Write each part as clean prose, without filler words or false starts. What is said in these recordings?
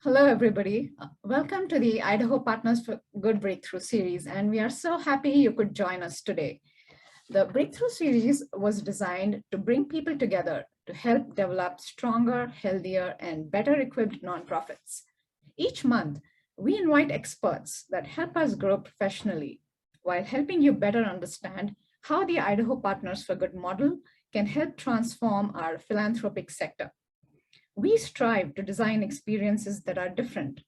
Hello, everybody. Welcome to the Idaho Partners for Good Breakthrough series, and we are so happy you could join us today. The Breakthrough series was designed to bring people together to help develop stronger, healthier, and better equipped nonprofits. Each month, we invite experts that help us grow professionally while helping you better understand how the Idaho Partners for Good model can help transform our philanthropic sector. We strive to design experiences that are different,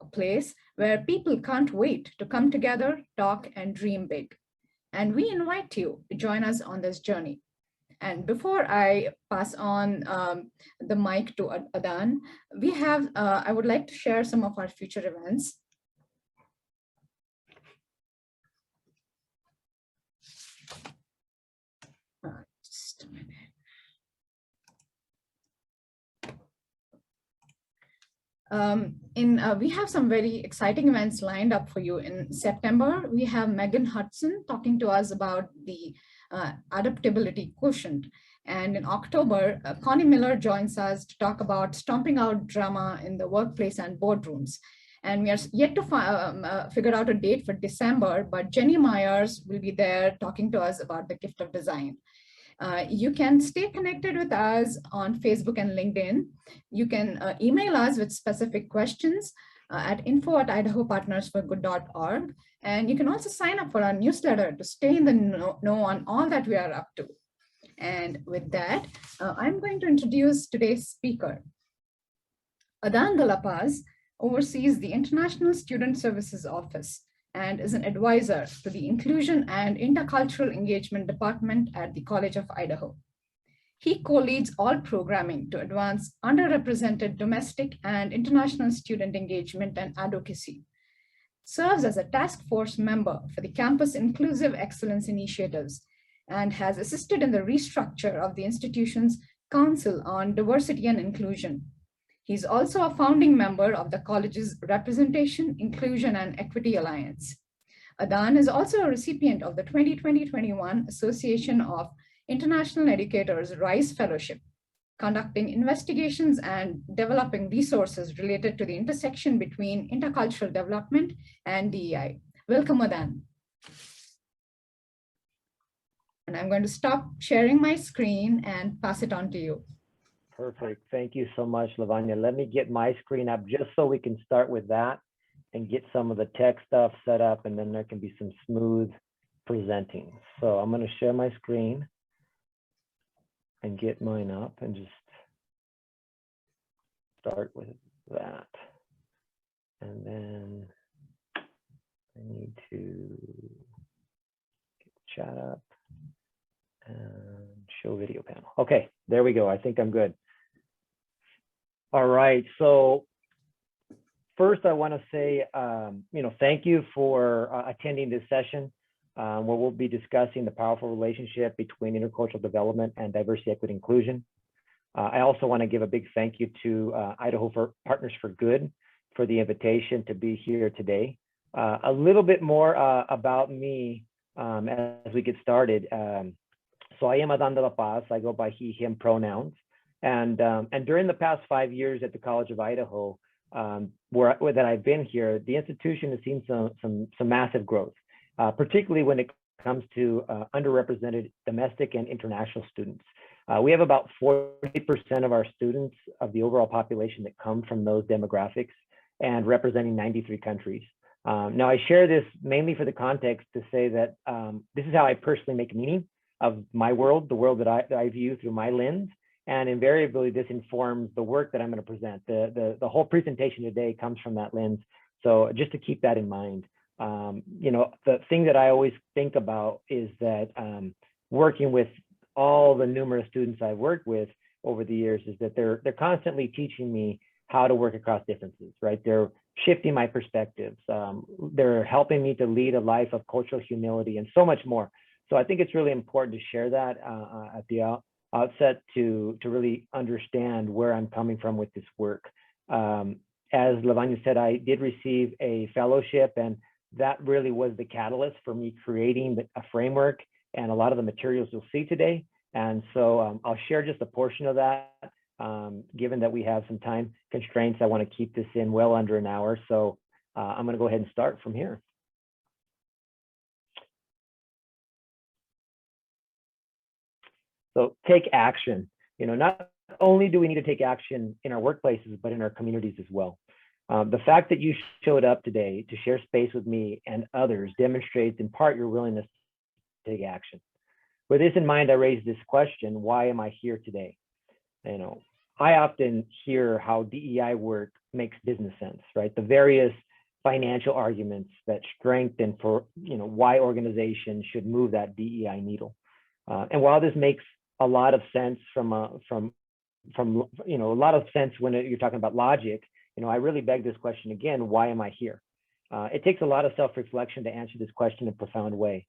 a place where people can't wait to come together, talk, and dream big. And we invite you to join us on this journey. And before I pass on the mic to Adán, I would like to share some of our future events. Just a minute. We have some very exciting events lined up for you. In September, we have Megan Hudson talking to us about the adaptability quotient. And in October, Connie Miller joins us to talk about stomping out drama in the workplace and boardrooms. And we are yet to figure out a date for December, but Jenny Myers will be there talking to us about the gift of design. You can stay connected with us on Facebook and LinkedIn. You can email us with specific questions at info@idahopartnersforgood.org. And you can also sign up for our newsletter to stay in the know on all that we are up to. And with that, I'm going to introduce today's speaker. Adán de la Paz oversees the International Student Services Office and is an advisor to the Inclusion and Intercultural Engagement Department at the College of Idaho. He co-leads all programming to advance underrepresented domestic and international student engagement and advocacy, serves as a task force member for the Campus Inclusive Excellence Initiatives, and has assisted in the restructure of the institution's Council on Diversity and Inclusion. He's also a founding member of the college's Representation, Inclusion, and Equity Alliance. Adán is also a recipient of the 2020-21 Association of International Educators RISE Fellowship, conducting investigations and developing resources related to the intersection between intercultural development and DEI. Welcome, Adán. And I'm going to stop sharing my screen and pass it on to you. Perfect. Thank you so much, Lavanya. Let me get my screen up just so we can start with that and get some of the tech stuff set up, and then there can be some smooth presenting. So I'm going to share my screen and get mine up and just start with that. And then I need to get the chat up and show video panel. Okay, there we go. I think I'm good. All right, so first I want to say, thank you for attending this session where we'll be discussing the powerful relationship between intercultural development and diversity, equity, inclusion. I also want to give a big thank you to Idaho Partners for Good for the invitation to be here today. A little bit more about me as we get started. So I am Adán de la Paz. I go by he, him pronouns. And during the past 5 years at the College of Idaho, where that I've been here, the institution has seen some massive growth, particularly when it comes to underrepresented domestic and international students. We have about 40% of our students of the overall population that come from those demographics and representing 93 countries. Now, I share this mainly for the context to say that this is how I personally make meaning of my world, the world that I view through my lens. And invariably, this informs the work that I'm going to present. The whole presentation today comes from that lens. So just to keep that in mind, the thing that I always think about is that working with all the numerous students I've worked with over the years is that they're constantly teaching me how to work across differences, right? They're shifting my perspectives. They're helping me to lead a life of cultural humility and so much more. So I think it's really important to share that at the outset to really understand where I'm coming from with this work. As Lavanya said, I did receive a fellowship, and that really was the catalyst for me creating a framework and a lot of the materials you'll see today. And so I'll share just a portion of that. Given that we have some time constraints, I want to keep this in well under an hour. So I'm going to go ahead and start from here. So take action. Not only do we need to take action in our workplaces, but in our communities as well. The fact that you showed up today to share space with me and others demonstrates in part your willingness to take action. With this in mind, I raised this question: why am I here today? I often hear how DEI work makes business sense, right? The various financial arguments that strengthen for why organizations should move that DEI needle. And while this makes a lot of sense from a lot of sense when you're talking about logic, I really beg this question again: why am I here? It takes a lot of self-reflection to answer this question in a profound way.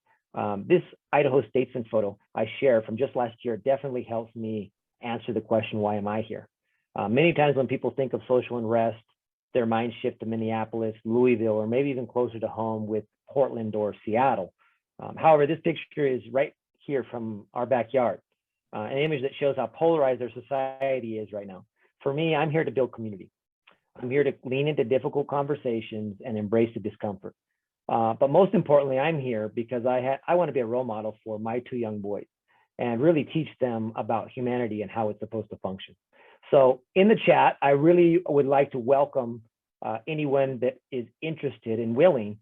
This Idaho Statesman photo I share from just last year definitely helps me answer the question, why am I here? Many times when people think of social unrest, their minds shift to Minneapolis, Louisville, or maybe even closer to home with Portland or Seattle. However, this picture is right here from our backyard, an image that shows how polarized our society is right now. For me, I'm here to build community. I'm here to lean into difficult conversations and embrace the discomfort. But most importantly, I'm here because I want to be a role model for my two young boys and really teach them about humanity and how it's supposed to function. So in the chat, I really would like to welcome anyone that is interested and willing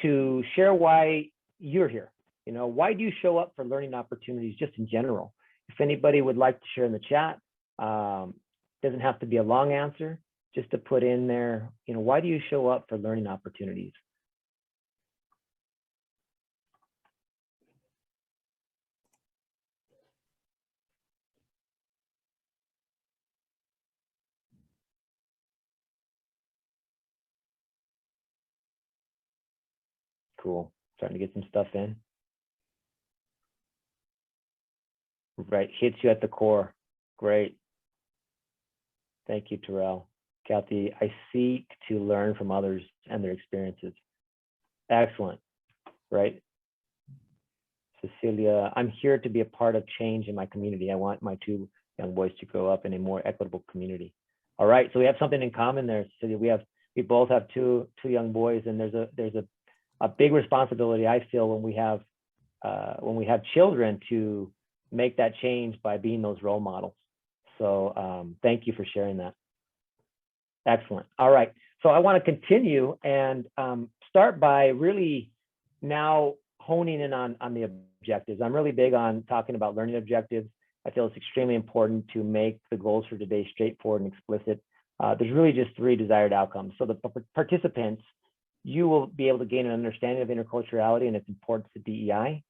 to share why you're here. Why do you show up for learning opportunities just in general? If anybody would like to share in the chat, doesn't have to be a long answer, just to put in there, why do you show up for learning opportunities? Cool. Starting to get some stuff in. Right. Hits you at the core. Great. Thank you, Terrell. Kathy, I seek to learn from others and their experiences. Excellent. Right. Cecilia, I'm here to be a part of change in my community. I want my two young boys to grow up in a more equitable community. All right. So we have something in common there, Cecilia. We both have two young boys, and there's a big responsibility, I feel, when we have children to make that change by being those role models. So thank you for sharing that. Excellent. All right. So I want to continue and start by really now honing in on the objectives. I'm really big on talking about learning objectives. I feel it's extremely important to make the goals for today straightforward and explicit. There's really just 3 desired outcomes. So the participants, you will be able to gain an understanding of interculturality and its importance to DEI.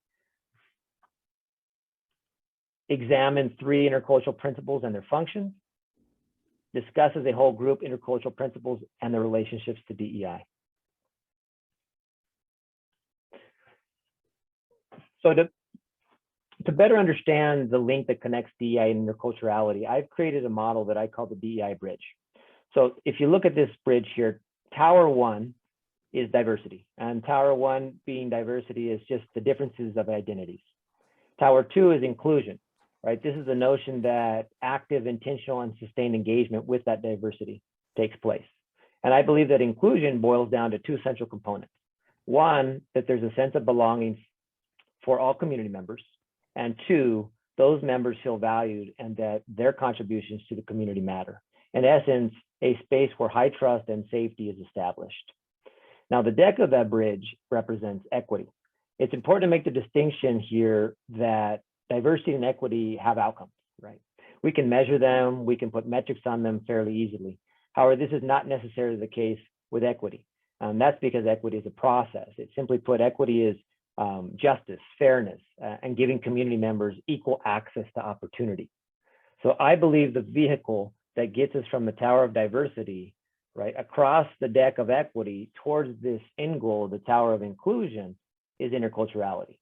Examine 3 intercultural principles and their functions. Discuss as a whole group intercultural principles and their relationships to DEI. So to better understand the link that connects DEI and interculturality, I've created a model that I call the DEI bridge. So if you look at this bridge here, Tower 1 is diversity, and Tower 1 being diversity is just the differences of identities. Tower 2 is inclusion, right? This is the notion that active, intentional, and sustained engagement with that diversity takes place. And I believe that inclusion boils down to 2 central components. One, that there's a sense of belonging for all community members, and 2, those members feel valued and that their contributions to the community matter. In essence, a space where high trust and safety is established. Now, the deck of that bridge represents equity. It's important to make the distinction here that diversity and equity have outcomes, right? We can measure them, we can put metrics on them fairly easily. However, this is not necessarily the case with equity. That's because equity is a process. It simply put, equity is justice, fairness, and giving community members equal access to opportunity. So I believe the vehicle that gets us from the tower of diversity, right, across the deck of equity towards this end goal, the tower of inclusion, is interculturality.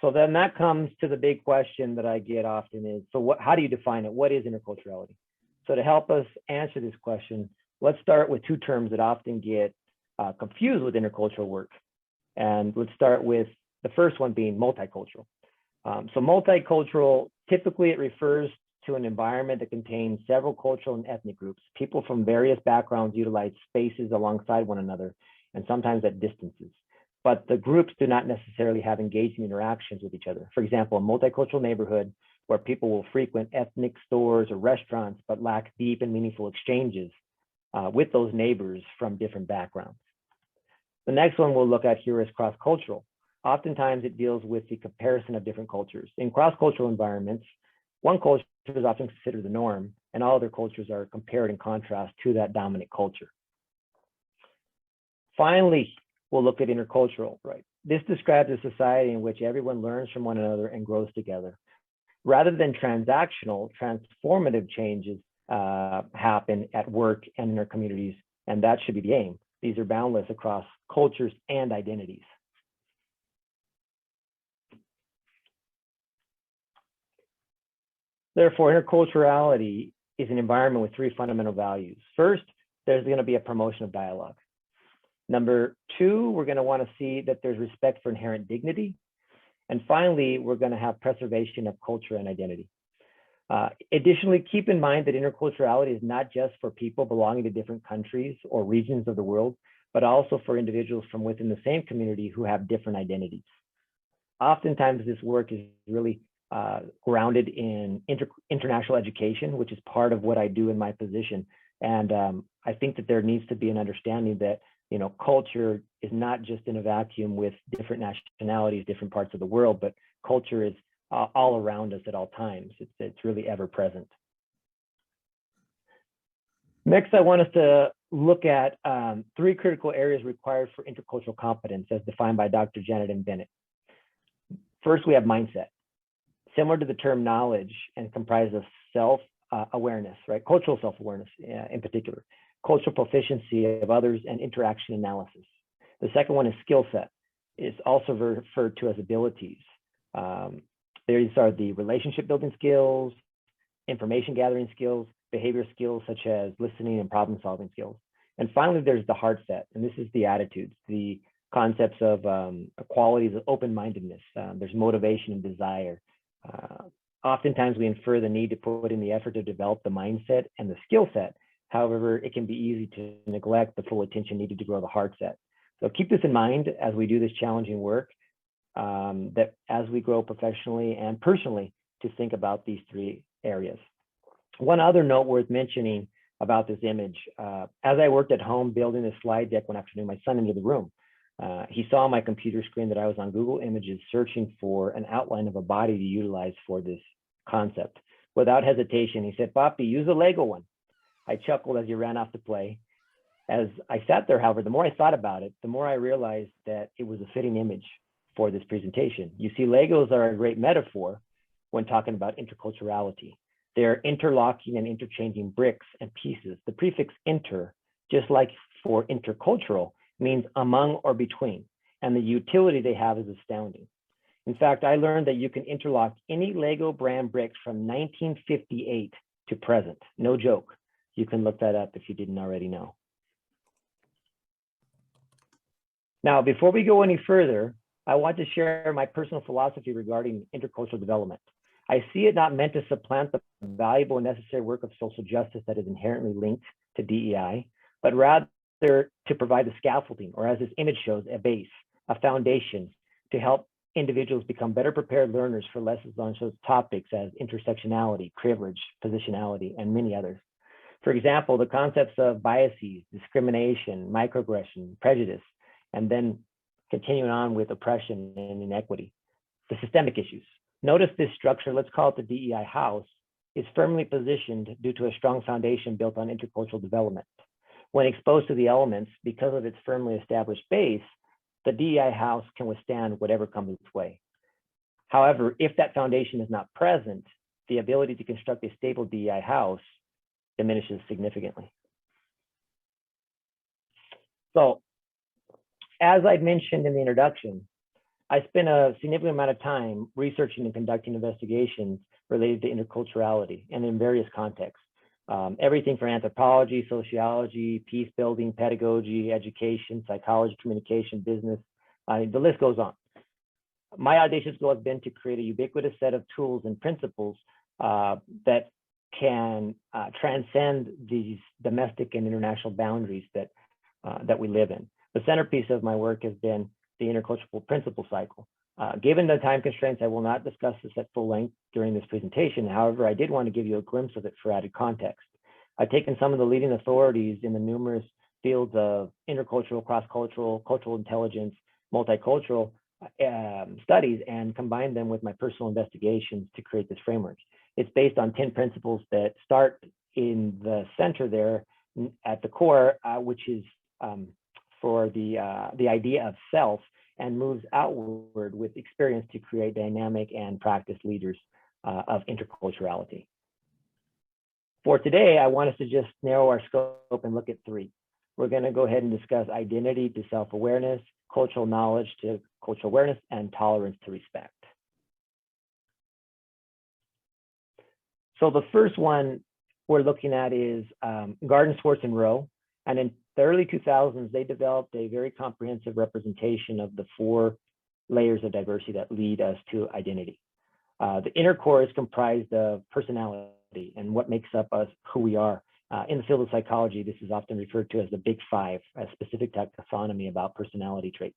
So then that comes to the big question that I get often is, so how do you define it? What is interculturality? So to help us answer this question, let's start with 2 terms that often get confused with intercultural work. And let's start with the first one being multicultural. So multicultural, typically it refers to an environment that contains several cultural and ethnic groups. People from various backgrounds utilize spaces alongside one another and sometimes at distances. But the groups do not necessarily have engaging interactions with each other. For example, a multicultural neighborhood where people will frequent ethnic stores or restaurants but lack deep and meaningful exchanges with those neighbors from different backgrounds. The next one we'll look at here is cross-cultural. Oftentimes it deals with the comparison of different cultures. In cross-cultural environments, one culture is often considered the norm, and all other cultures are compared in contrast to that dominant culture. Finally, we'll look at intercultural, right? This describes a society in which everyone learns from one another and grows together. Rather than transactional, transformative changes happen at work and in our communities, and that should be the aim. These are boundless across cultures and identities. Therefore, interculturality is an environment with three fundamental values. First, there's going to be a promotion of dialogue. Number two, we're going to want to see that there's respect for inherent dignity. And finally, we're going to have preservation of culture and identity. Additionally, keep in mind that interculturality is not just for people belonging to different countries or regions of the world, but also for individuals from within the same community who have different identities. Oftentimes, this work is really grounded in international education, which is part of what I do in my position. And I think that there needs to be an understanding that culture is not just in a vacuum with different nationalities, different parts of the world, but culture is all around us at all times. It's really ever present. Next, I want us to look at three critical areas required for intercultural competence as defined by Dr. Janet M. Bennett. First, we have mindset. Similar to the term knowledge and comprised of self-awareness, right? Cultural self-awareness in particular. Cultural proficiency of others and interaction analysis. The second one is skill set. It's also referred to as abilities. These are the relationship building skills, information gathering skills, behavior skills such as listening and problem solving skills. And finally, there's the heart set, and this is the attitudes, the concepts of qualities of open-mindedness. There's motivation and desire. Oftentimes we infer the need to put in the effort to develop the mindset and the skill set. However, it can be easy to neglect the full attention needed to grow the heart set. So keep this in mind as we do this challenging work, that as we grow professionally and personally, to think about these three areas. One other note worth mentioning about this image, as I worked at home building this slide deck one afternoon, my son entered the room. He saw on my computer screen that I was on Google Images searching for an outline of a body to utilize for this concept. Without hesitation, he said, "Papi, use a Lego one." I chuckled as he ran off to play. As I sat there, however, the more I thought about it, the more I realized that it was a fitting image for this presentation. You see, Legos are a great metaphor when talking about interculturality. They're interlocking and interchanging bricks and pieces. The prefix inter, just like for intercultural, means among or between, and the utility they have is astounding. In fact, I learned that you can interlock any Lego brand bricks from 1958 to present. No joke. You can look that up if you didn't already know. Now, before we go any further, I want to share my personal philosophy regarding intercultural development. I see it not meant to supplant the valuable and necessary work of social justice that is inherently linked to DEI, but rather to provide the scaffolding, or as this image shows, a base, a foundation to help individuals become better prepared learners for lessons on such topics as intersectionality, privilege, positionality, and many others. For example, the concepts of biases, discrimination, microaggression, prejudice, and then continuing on with oppression and inequity, the systemic issues. Notice this structure, let's call it the DEI house, is firmly positioned due to a strong foundation built on intercultural development. When exposed to the elements, because of its firmly established base, the DEI house can withstand whatever comes its way. However, if that foundation is not present, the ability to construct a stable DEI house diminishes significantly. So, as I mentioned in the introduction, I spent a significant amount of time researching and conducting investigations related to interculturality and in various contexts. Everything from anthropology, sociology, peace building, pedagogy, education, psychology, communication, business, the list goes on. my audacious goal has been to create a ubiquitous set of tools and principles that can transcend these domestic and international boundaries that we live in. The centerpiece of my work has been the intercultural principle cycle. Given the time constraints, I will not discuss this at full length during this presentation. However, I did want to give you a glimpse of it for added context. I've taken some of the leading authorities in the numerous fields of intercultural, cross-cultural, cultural intelligence, multicultural studies and combined them with my personal investigations to create this framework. It's based on 10 principles that start in the center there at the core, which is for the idea of self, and moves outward with experience to create dynamic and practiced leaders of interculturality. For today, I want us to just narrow our scope and look at 3. We're going to go ahead and discuss identity to self-awareness, cultural knowledge to cultural awareness, and tolerance to respect. So the first one we're looking at is Garden, Swartz, and Rowe. And in the early 2000s, they developed a very comprehensive representation of the 4 layers of diversity that lead us to identity. The inner core is comprised of personality and what makes up us, who we are. In the field of psychology, this is often referred to as the Big Five, a specific taxonomy about personality traits.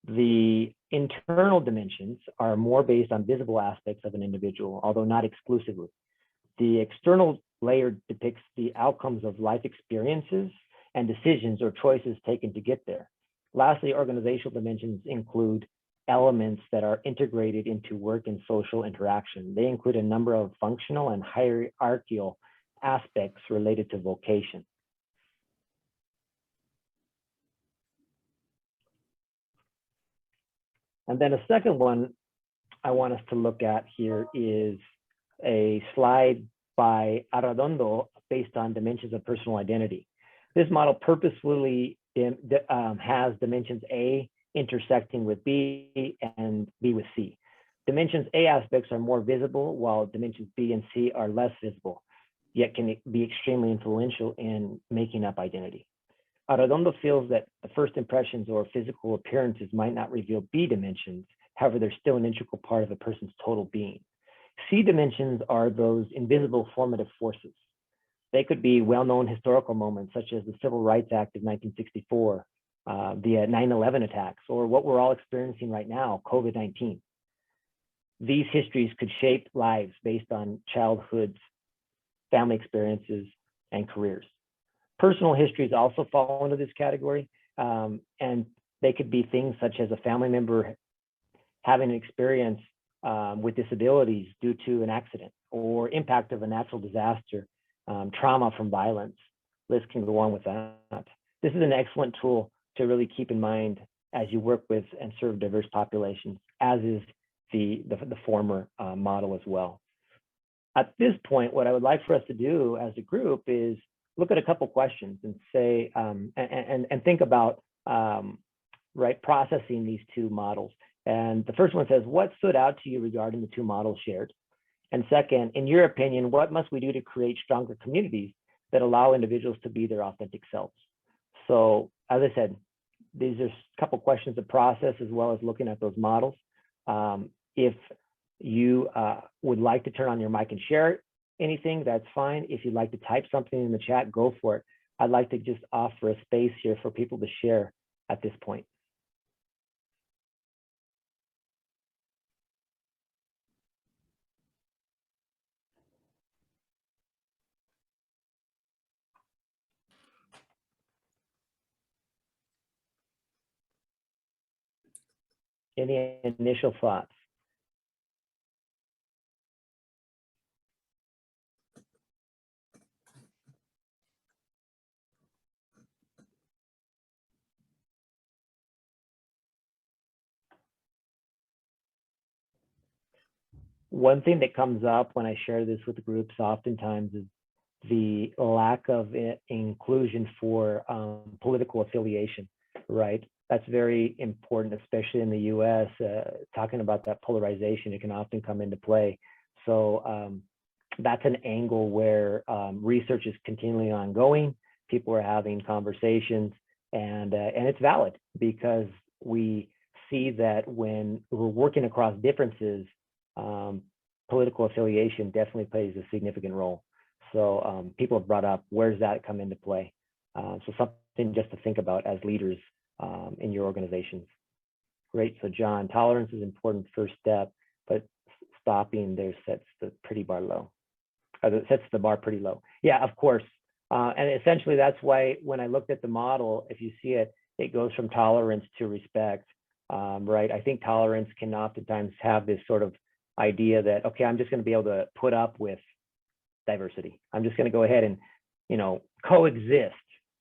The internal dimensions are more based on visible aspects of an individual, although not exclusively. The external layer depicts the outcomes of life experiences and decisions or choices taken to get there. Lastly, organizational dimensions include elements that are integrated into work and social interaction. They include a number of functional and hierarchical aspects related to vocation. And then a second one I want us to look at here is a slide by Arredondo based on dimensions of personal identity. This model purposefully has dimensions A intersecting with B and B with C. Dimensions A aspects are more visible, while dimensions B and C are less visible, yet can be extremely influential in making up identity. Arredondo feels that the first impressions or physical appearances might not reveal B dimensions. However, they're still an integral part of a person's total being. C dimensions are those invisible formative forces. They could be well-known historical moments, such as the Civil Rights Act of 1964, the 9/11 attacks, or what we're all experiencing right now, COVID-19. These histories could shape lives based on childhoods, family experiences, and careers. Personal histories also fall into this category, and they could be things such as a family member having an experience with disabilities due to an accident or impact of a natural disaster, trauma from violence. List can go on with that. This is an excellent tool to really keep in mind as you work with and serve diverse populations, as is the former model as well. At this point, what I would like for us to do as a group is look at a couple questions and say, and think about processing these 2 models. And the first one says, what stood out to you regarding the 2 models shared? And second, in your opinion, what must we do to create stronger communities that allow individuals to be their authentic selves? So as I said, these are a couple questions to process as well as looking at those models. If you would like to turn on your mic and share anything, that's fine. If you'd like to type something in the chat, go for it. I'd like to just offer a space here for people to share at this point. Any initial thoughts? One thing that comes up when I share this with groups oftentimes is the lack of inclusion for political affiliation, right? That's very important, especially in the US, talking about that polarization, it can often come into play. So that's an angle where research is continually ongoing. People are having conversations and it's valid because we see that when we're working across differences, political affiliation definitely plays a significant role. So people have brought up, where does that come into play? So something just to think about as leaders in your organizations. Great. So John, tolerance is an important first step, but stopping there sets the bar pretty low. Yeah, of course. And essentially that's why when I looked at the model, if you see it, it goes from tolerance to respect, right? I think tolerance can oftentimes have this sort of idea that, okay, I'm just going to be able to put up with diversity. I'm just going to go ahead and, coexist,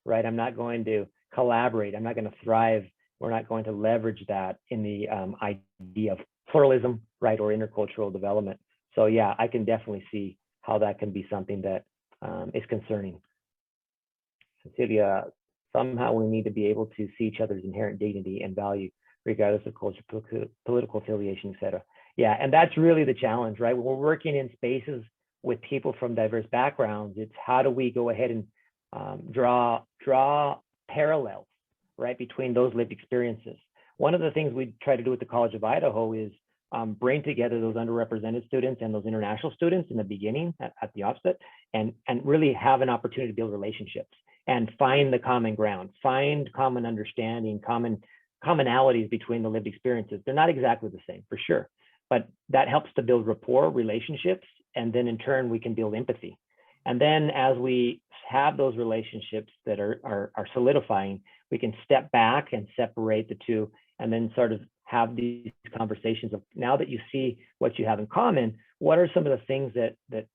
right? I'm not going to collaborate. I'm not going to thrive. We're not going to leverage that in the idea of pluralism, right, or intercultural development. So yeah, I can definitely see how that can be something that is concerning. Cecilia, somehow we need to be able to see each other's inherent dignity and value, regardless of culture, political affiliation, et cetera. Yeah, and that's really the challenge, right? When we're working in spaces with people from diverse backgrounds, it's how do we go ahead and draw parallels, right, between those lived experiences. One of the things we try to do at the College of Idaho is bring together those underrepresented students and those international students in the beginning at the offset, and really have an opportunity to build relationships and find the common ground, find common understanding, commonalities between the lived experiences. They're not exactly the same, for sure, but that helps to build rapport, relationships, and then in turn we can build empathy. And then as we have those relationships that are solidifying, we can step back and separate the two, and then sort of have these conversations of, now that you see what you have in common, what are some of the things that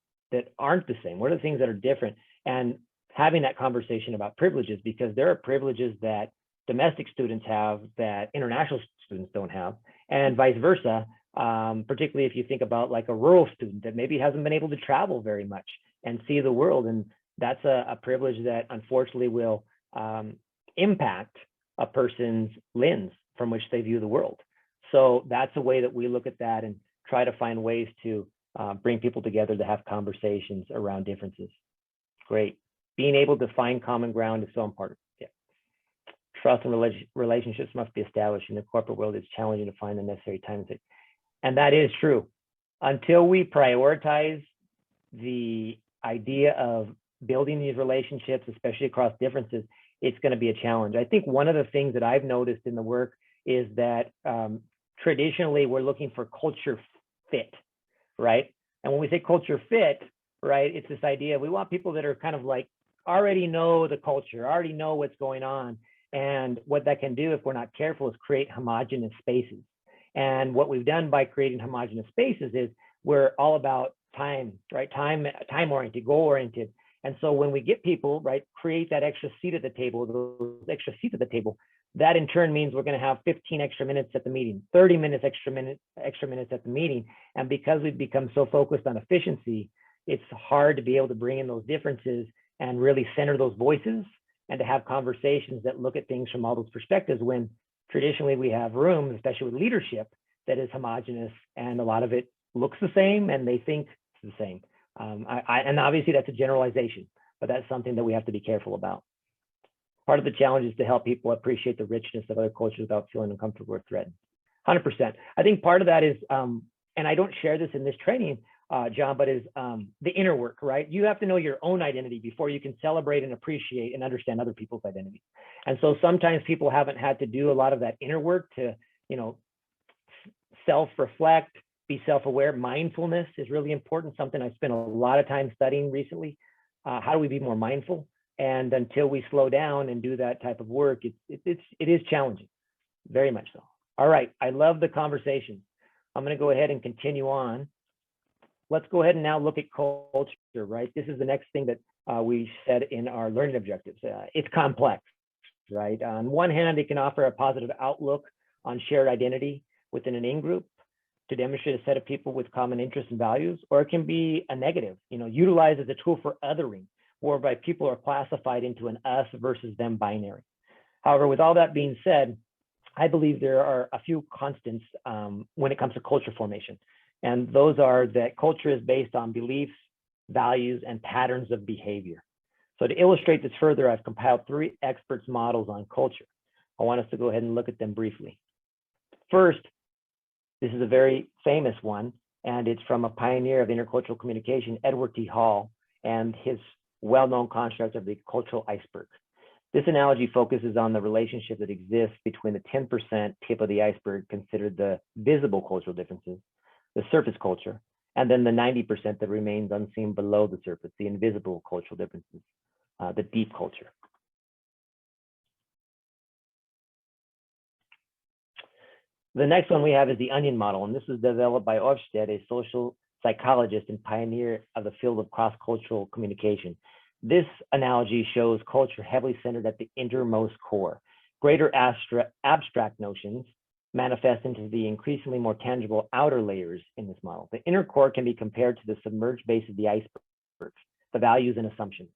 aren't the same? What are the things that are different? And having that conversation about privileges, because there are privileges that domestic students have that international students don't have, and vice versa, particularly if you think about like a rural student that maybe hasn't been able to travel very much and see the world. And that's a privilege that unfortunately will impact a person's lens from which they view the world. So that's a way that we look at that and try to find ways to bring people together to have conversations around differences. Great. Being able to find common ground is so important. Yeah. Trust and relationships must be established. In the corporate world, it's challenging to find the necessary time. And that is true. Until we prioritize the idea of building these relationships, especially across differences, it's going to be a challenge. I think one of the things that I've noticed in the work is that traditionally we're looking for culture fit, right? And when we say culture fit, right, it's this idea, we want people that are kind of like, already know the culture, already know what's going on. And what that can do, if we're not careful, is create homogenous spaces. And what we've done by creating homogenous spaces is we're all about time, right? Time-oriented, goal-oriented. And so when we get people, right, create that extra seat at the table, those extra seats at the table, that in turn means we're going to have 15 extra minutes at the meeting, 30 minutes extra minutes at the meeting. And because we've become so focused on efficiency, it's hard to be able to bring in those differences and really center those voices and to have conversations that look at things from all those perspectives, when traditionally we have rooms, especially with leadership, that is homogenous and a lot of it looks the same and they think it's the same. And obviously that's a generalization, but that's something that we have to be careful about. Part of the challenge is to help people appreciate the richness of other cultures without feeling uncomfortable or threatened. 100%. I think part of that is, and I don't share this in this training, John, but is the inner work, right? You have to know your own identity before you can celebrate and appreciate and understand other people's identities. And so sometimes people haven't had to do a lot of that inner work to, self-reflect, be self-aware. Mindfulness is really important, something I've spent a lot of time studying recently. How do we be more mindful? And until we slow down and do that type of work, it is challenging, very much so. All right, I love the conversation. I'm going to go ahead and continue on. Let's go ahead and now look at culture, right? This is the next thing that we said in our learning objectives. It's complex, right? On one hand, it can offer a positive outlook on shared identity within an in-group to demonstrate a set of people with common interests and values, or it can be a negative, utilized as a tool for othering, whereby people are classified into an us versus them binary. However, with all that being said, I believe there are a few constants when it comes to culture formation. And those are that culture is based on beliefs, values, and patterns of behavior. So to illustrate this further, I've compiled 3 experts' models on culture. I want us to go ahead and look at them briefly. First, this is a very famous one, and it's from a pioneer of intercultural communication, Edward T. Hall, and his well-known construct of the cultural iceberg. This analogy focuses on the relationship that exists between the 10% tip of the iceberg, considered the visible cultural differences, the surface culture, and then the 90% that remains unseen below the surface, the invisible cultural differences, the deep culture. The next one we have is the onion model, and this was developed by Ofsted, a social psychologist and pioneer of the field of cross-cultural communication. This analogy shows culture heavily centered at the innermost core. Greater abstract notions manifest into the increasingly more tangible outer layers in this model. The inner core can be compared to the submerged base of the iceberg, the values and assumptions.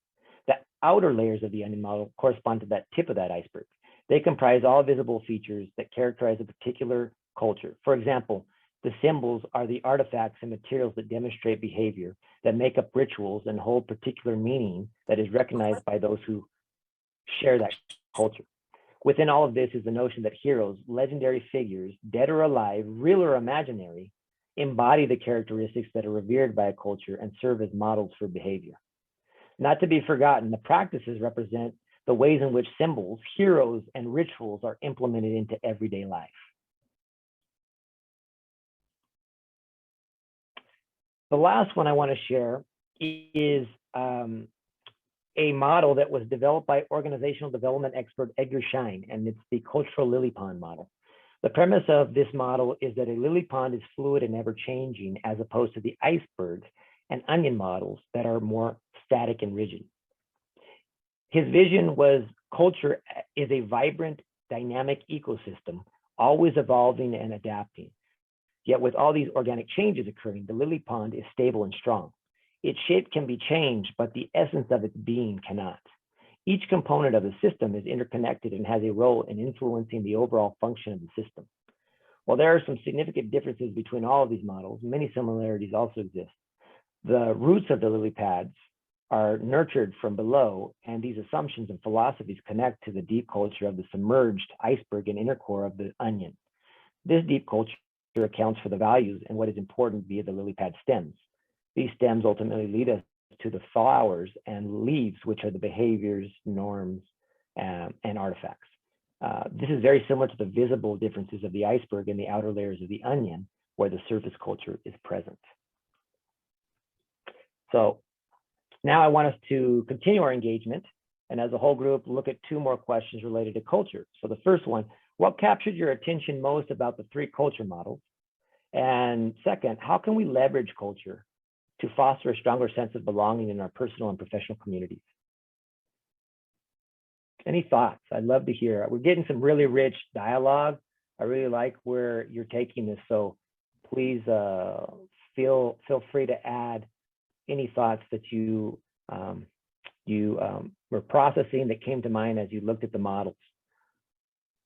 The outer layers of the onion model correspond to that tip of that iceberg. They comprise all visible features that characterize a particular culture. For example, the symbols are the artifacts and materials that demonstrate behavior, that make up rituals and hold particular meaning that is recognized by those who share that culture. Within all of this is the notion that heroes, legendary figures, dead or alive, real or imaginary, embody the characteristics that are revered by a culture and serve as models for behavior. Not to be forgotten, the practices represent the ways in which symbols, heroes, and rituals are implemented into everyday life. The last one I want to share is a model that was developed by organizational development expert Edgar Schein, and it's the cultural lily pond model. The premise of this model is that a lily pond is fluid and ever changing, as opposed to the iceberg and onion models that are more static and rigid. His vision was culture is a vibrant, dynamic ecosystem, always evolving and adapting. Yet with all these organic changes occurring, the lily pond is stable and strong. Its shape can be changed, but the essence of its being cannot. Each component of the system is interconnected and has a role in influencing the overall function of the system. While there are some significant differences between all of these models, many similarities also exist. The roots of the lily pads are nurtured from below, and these assumptions and philosophies connect to the deep culture of the submerged iceberg and inner core of the onion. This deep culture accounts for the values and what is important via the lily pad stems. These stems ultimately lead us to the flowers and leaves, which are the behaviors, norms, and artifacts. This is very similar to the visible differences of the iceberg and the outer layers of the onion, where the surface culture is present. So now I want us to continue our engagement, and as a whole group, look at two more questions related to culture. So the first one, what captured your attention most about the three culture models? And second, how can we leverage culture to foster a stronger sense of belonging in our personal and professional communities? Any thoughts? I'd love to hear. We're getting some really rich dialogue. I really like where you're taking this, so please feel free to add any thoughts that you were processing that came to mind as you looked at the models,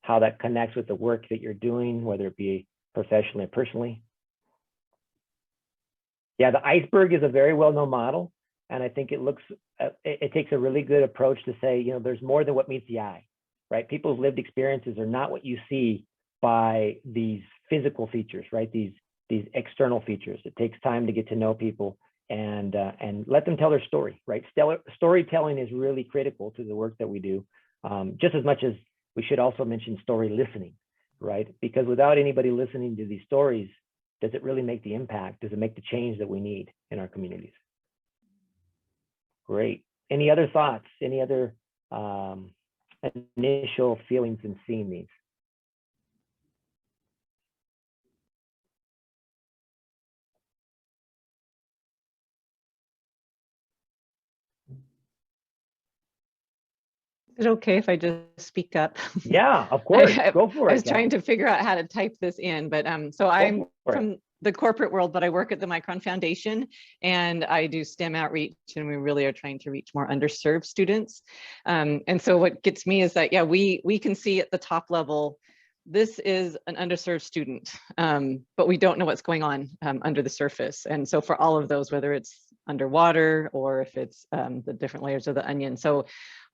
how that connects with the work that you're doing, whether it be professionally or personally. Yeah, the iceberg is a very well-known model, and I think it takes a really good approach to say, you know, there's more than what meets the eye, right? People's lived experiences are not what you see by these physical features, right? These external features. It takes time to get to know people and let them tell their story, right? Storytelling is really critical to the work that we do, just as much as we should also mention story listening, right? Because without anybody listening to these stories, does it really make the impact? Does it make the change that we need in our communities? Great. Any other thoughts? Any other initial feelings in seeing these? Is it okay if I just speak up? Yeah, of course. Go for it. I was trying to figure out how to type this in, but so I'm from the corporate world, but I work at the Micron Foundation and I do STEM outreach, and we really are trying to reach more underserved students. And so what gets me is that, yeah, we can see at the top level, this is an underserved student, but we don't know what's going on under the surface. And so for all of those, whether it's underwater or if it's the different layers of the onion. So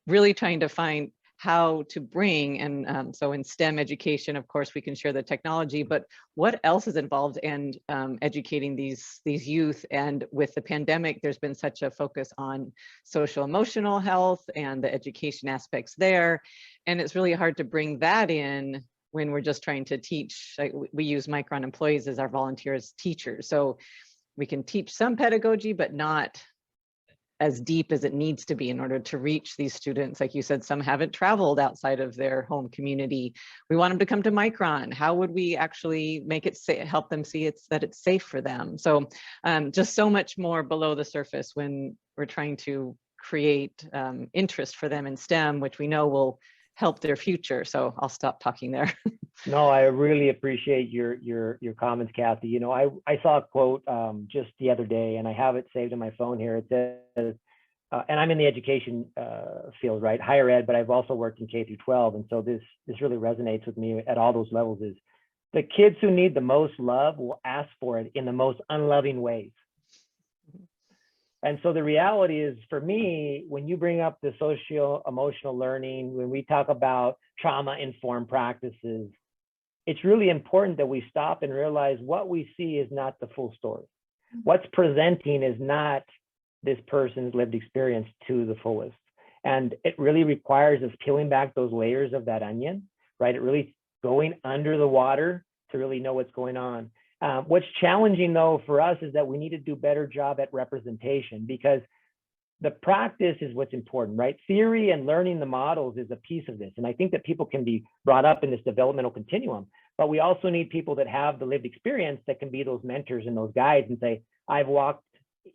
really trying to find how to bring, and so in STEM education, of course, we can share the technology, but what else is involved in educating these youth? And with the pandemic, there's been such a focus on social emotional health and the education aspects there. And it's really hard to bring that in when we're just trying to teach. Like, we use Micron employees as our volunteers teachers. So we can teach some pedagogy, but not as deep as it needs to be in order to reach these students. Like you said, some haven't traveled outside of their home community. We want them to come to Micron. How would we actually make it help them see that it's safe for them? So just so much more below the surface when we're trying to create interest for them in STEM, which we know will help their future. So I'll stop talking there. No, I really appreciate your comments, Kathy. You know, I saw a quote just the other day, and I have it saved on my phone here. It says, and I'm in the education field, right? Higher ed, but I've also worked in K through 12. And so this really resonates with me at all those levels. Is the kids who need the most love will ask for it in the most unloving ways. And so the reality is, for me, when you bring up the social emotional learning, when we talk about trauma-informed practices, it's really important that we stop and realize what we see is not the full story. What's presenting is not this person's lived experience to the fullest. And it really requires us peeling back those layers of that onion, right? It really going under the water to really know what's going on. What's challenging, though, for us is that we need to do a better job at representation, because the practice is what's important, right? Theory and learning the models is a piece of this. And I think that people can be brought up in this developmental continuum, but we also need people that have the lived experience that can be those mentors and those guides and say, I've walked,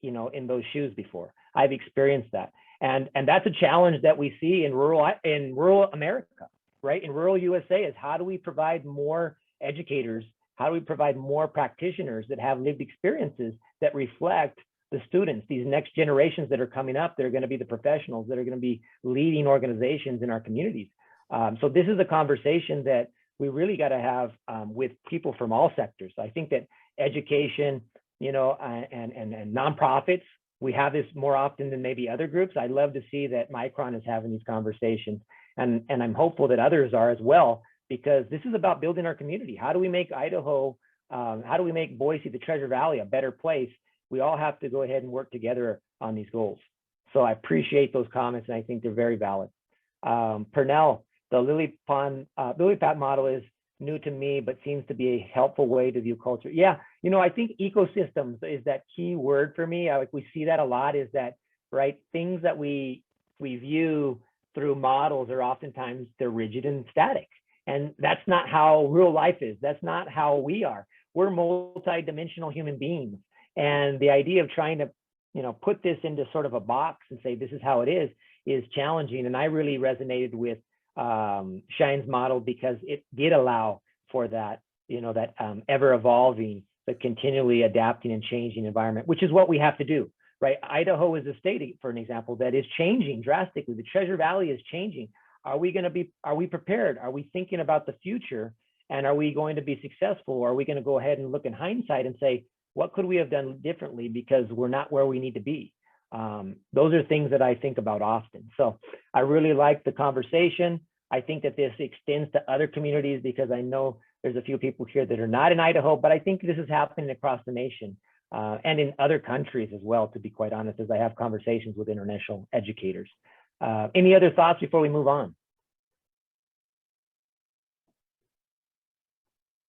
you know, in those shoes before. I've experienced that. And that's a challenge that we see in rural America, right? In rural USA, is how do we provide more educators? How do we provide more practitioners that have lived experiences that reflect the students, these next generations that are coming up, that are going to be the professionals, that are going to be leading organizations in our communities? So this is a conversation that we really got to have with people from all sectors. I think that education, you know, and nonprofits, we have this more often than maybe other groups. I'd love to see that Micron is having these conversations, and I'm hopeful that others are as well, because this is about building our community. How do we make Idaho, how do we make Boise, the Treasure Valley, a better place? We all have to go ahead and work together on these goals. So I appreciate those comments, and I think they're very valid. Pernell, the lily pad model is new to me, but seems to be a helpful way to view culture. Yeah, you know, I think ecosystems is that key word for me. Like, we see that a lot, is that, right? Things that we view through models are oftentimes they're rigid and static. And that's not how real life is. That's not how we are. We're multi-dimensional human beings. And the idea of trying to, you know, put this into sort of a box and say, this is how it is challenging. And I really resonated with Shine's model, because it did allow for that, you know, that ever evolving, but continually adapting and changing environment, which is what we have to do, right? Idaho is a state, for an example, that is changing drastically. The Treasure Valley is changing. Are we prepared? Are we thinking about the future? And are we going to be successful? Or are we going to go ahead and look in hindsight and say, what could we have done differently because we're not where we need to be? Those are things that I think about often. So I really like the conversation. I think that this extends to other communities, because I know there's a few people here that are not in Idaho, but I think this is happening across the nation and in other countries as well, to be quite honest, as I have conversations with international educators. Any other thoughts before we move on?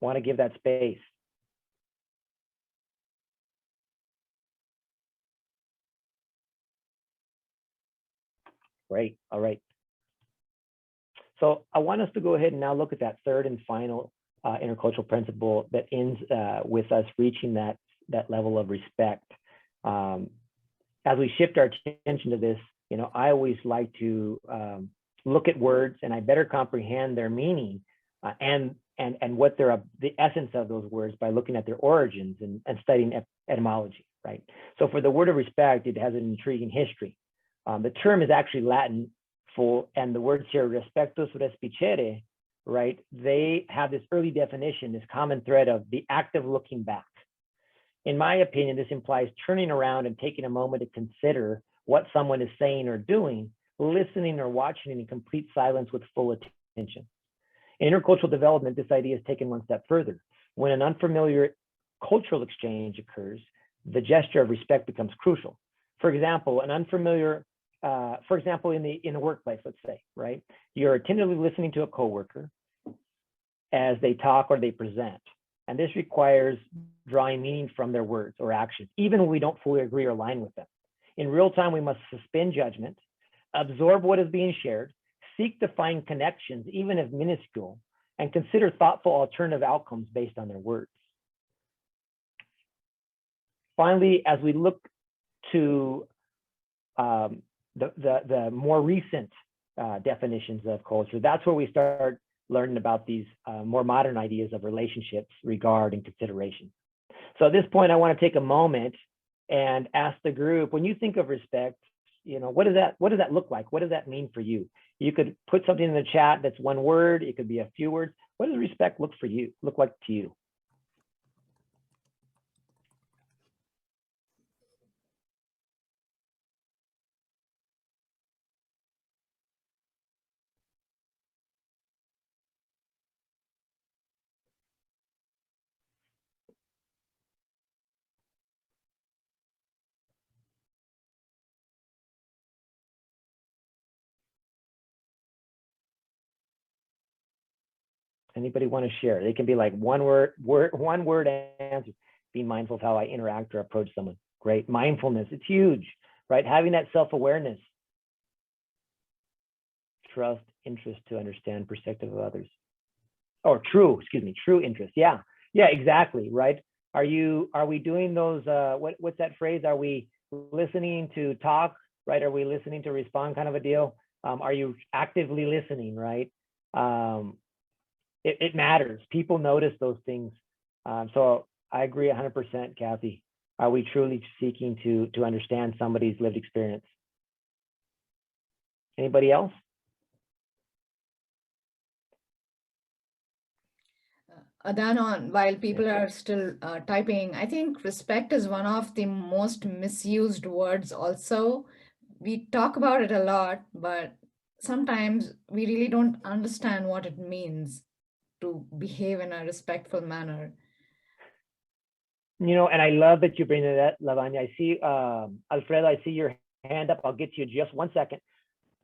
Want to give that space. Great. All right. So I want us to go ahead and now look at that third and final intercultural principle that ends with us reaching that level of respect. As we shift our attention to this, you know, I always like to look at words, and I better comprehend their meaning and what they're the essence of those words by looking at their origins and studying etymology, right? So for the word of respect, it has an intriguing history. The term is actually Latin and the words here, respectus respicere, right? They have this early definition, this common thread of the act of looking back. In my opinion, this implies turning around and taking a moment to consider what someone is saying or doing listening or watching in complete silence with full attention. In intercultural development, this idea is taken one step further. When an unfamiliar cultural exchange occurs, the gesture of respect becomes crucial. For example, an unfamiliar, in the workplace, let's say, right? You're attentively listening to a coworker as they talk or they present. And this requires drawing meaning from their words or actions, even when we don't fully agree or align with them. In real time, we must suspend judgment, absorb what is being shared, seek to find connections, even if minuscule, and consider thoughtful alternative outcomes based on their words. Finally, as we look to the more recent definitions of culture, that's where we start learning about these more modern ideas of relationships, regard, and consideration. So at this point, I want to take a moment and ask the group, when you think of respect, what does that look like? What does that mean for you? You could put something in the chat that's one word. It could be a few words. What does respect look like to you? Anybody want to share? They can be like one word answers. Be mindful of how I interact or approach someone. Great. Mindfulness, it's huge, right? Having that self-awareness. Trust, interest to understand perspective of others. Or true interest. Yeah, exactly, right? Are we doing those, what's that phrase? Are we listening to talk, right? Are we listening to respond kind of a deal? Are you actively listening, right? It matters. People notice those things. So I agree 100%, Kathy. Are we truly seeking to understand somebody's lived experience? Anybody else? Adán, while people are still typing, I think respect is one of the most misused words also. We talk about it a lot, but sometimes we really don't understand what it means to behave in a respectful manner. And I love that you bring it up, Lavanya. I see, Alfredo, I see your hand up. I'll get to you in just 1 second.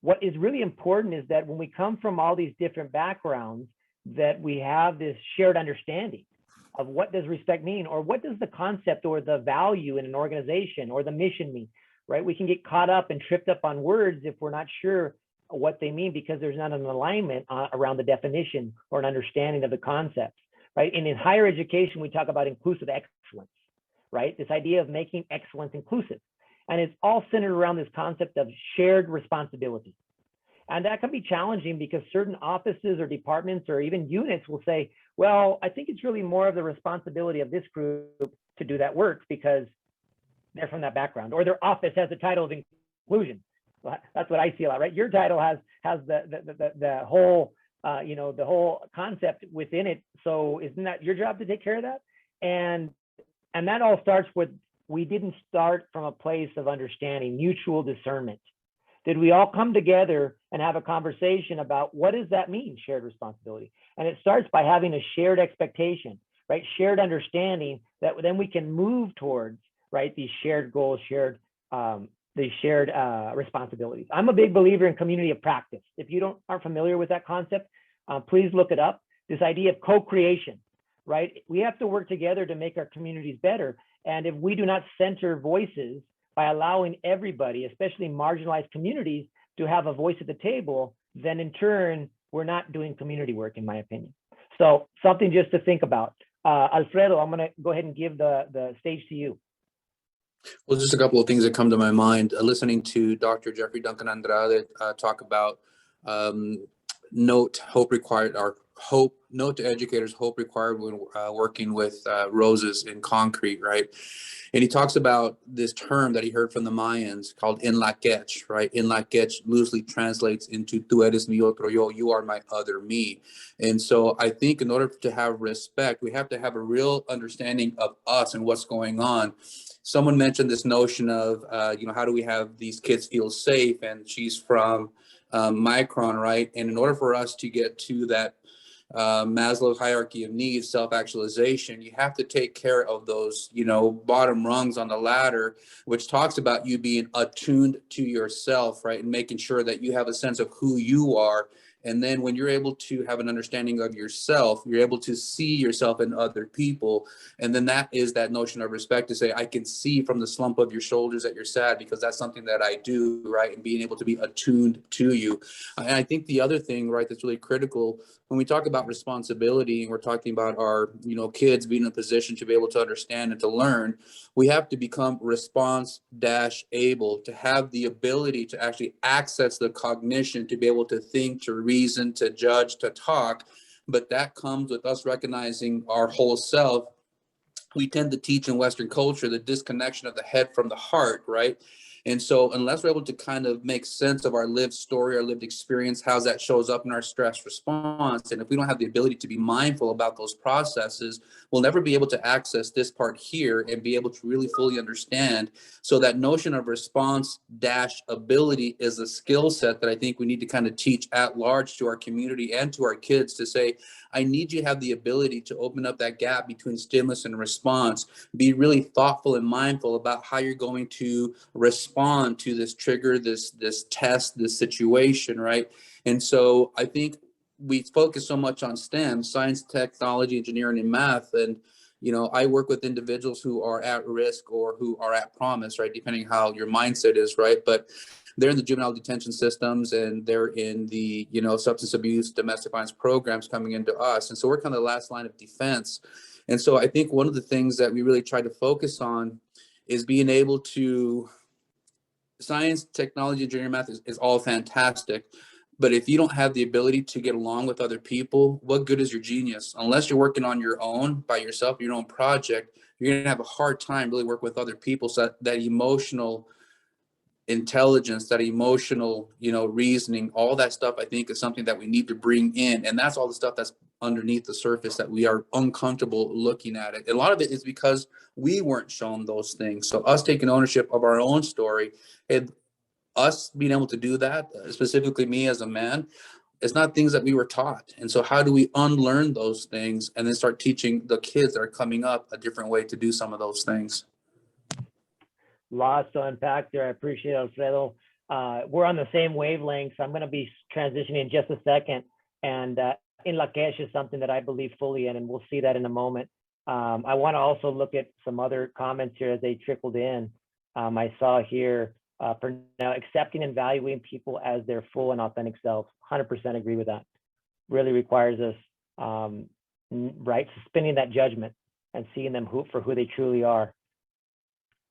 What is really important is that when we come from all these different backgrounds, that we have this shared understanding of what does respect mean, or what does the concept or the value in an organization or the mission mean, right? We can get caught up and tripped up on words if we're not sure what they mean, because there's not an alignment around the definition or an understanding of the concepts, right? And in higher education, we talk about inclusive excellence, right? This idea of making excellence inclusive. And it's all centered around this concept of shared responsibility. And that can be challenging because certain offices or departments or even units will say, well, I think it's really more of the responsibility of this group to do that work because they're from that background, or their office has the title of inclusion. Well, that's what I see a lot, right? Your title has the whole, the whole concept within it. So isn't that your job to take care of that? And that all starts with, we didn't start from a place of understanding, mutual discernment. Did we all come together and have a conversation about what does that mean, shared responsibility? And it starts by having a shared expectation, right? Shared understanding that then we can move towards, right, these shared goals, these shared responsibilities. I'm a big believer in community of practice. If you aren't familiar with that concept, please look it up. This idea of co-creation, right? We have to work together to make our communities better. And if we do not center voices by allowing everybody, especially marginalized communities, to have a voice at the table, then in turn, we're not doing community work, in my opinion. So something just to think about. Alfredo, I'm gonna go ahead and give the stage to you. Well, just a couple of things that come to my mind. Listening to Dr. Jeffrey Duncan Andrade talk about note to educators, hope required when working with roses in concrete, right? And he talks about this term that he heard from the Mayans called en la quech, right? En la quech loosely translates into tú eres mi otro yo, you are my other me. And so I think in order to have respect, we have to have a real understanding of us and what's going on. someone mentioned this notion of, how do we have these kids feel safe? And she's from Micron, right? And in order for us to get to that Maslow's hierarchy of needs, self-actualization, you have to take care of those, bottom rungs on the ladder, which talks about you being attuned to yourself, right? And making sure that you have a sense of who you are. And then when you're able to have an understanding of yourself, you're able to see yourself in other people. And then that is that notion of respect, to say, I can see from the slump of your shoulders that you're sad, because that's something that I do, right? And being able to be attuned to you. And I think the other thing, right, that's really critical when we talk about responsibility, and we're talking about our, kids being in a position to be able to understand and to learn, we have to become response-able, to have the ability to actually access the cognition, to be able to think, to reason, to judge, to talk. But that comes with us recognizing our whole self. We tend to teach in Western culture the disconnection of the head from the heart, right? And so unless we're able to kind of make sense of our lived story, our lived experience, how that shows up in our stress response, and if we don't have the ability to be mindful about those processes, we'll never be able to access this part here and be able to really fully understand. So that notion of response-ability is a skill set that I think we need to kind of teach at large to our community and to our kids, to say, I need you to have the ability to open up that gap between stimulus and response, be really thoughtful and mindful about how you're going to respond to this trigger, this test, this situation, right? And so I think we focus so much on STEM, science, technology, engineering, and math. And, I work with individuals who are at risk or who are at promise, right? Depending how your mindset is, right? But they're in the juvenile detention systems, and they're in the, substance abuse, domestic violence programs coming into us. And so we're kind of the last line of defense. And so I think one of the things that we really try to focus on is being able to, science, technology, engineering, math is all fantastic. But if you don't have the ability to get along with other people, what good is your genius? Unless you're working on your own, by yourself, your own project, you're going to have a hard time really working with other people. So that emotional intelligence, that emotional, reasoning, all that stuff, I think is something that we need to bring in. And that's all the stuff that's underneath the surface that we are uncomfortable looking at it. A lot of it is because we weren't shown those things. So us taking ownership of our own story, and us being able to do that, specifically me as a man, it's not things that we were taught. And so how do we unlearn those things and then start teaching the kids that are coming up a different way to do some of those things? Lots to unpack there. I appreciate it, Alfredo. We're on the same wavelength. I'm going to be transitioning in just a second. And in Lakesh is something that I believe fully in, and we'll see that in a moment. I want to also look at some other comments here as they trickled in. I saw here, for now, accepting and valuing people as their full and authentic selves. 100% agree with that. Really requires us, right, suspending that judgment and seeing them for who they truly are.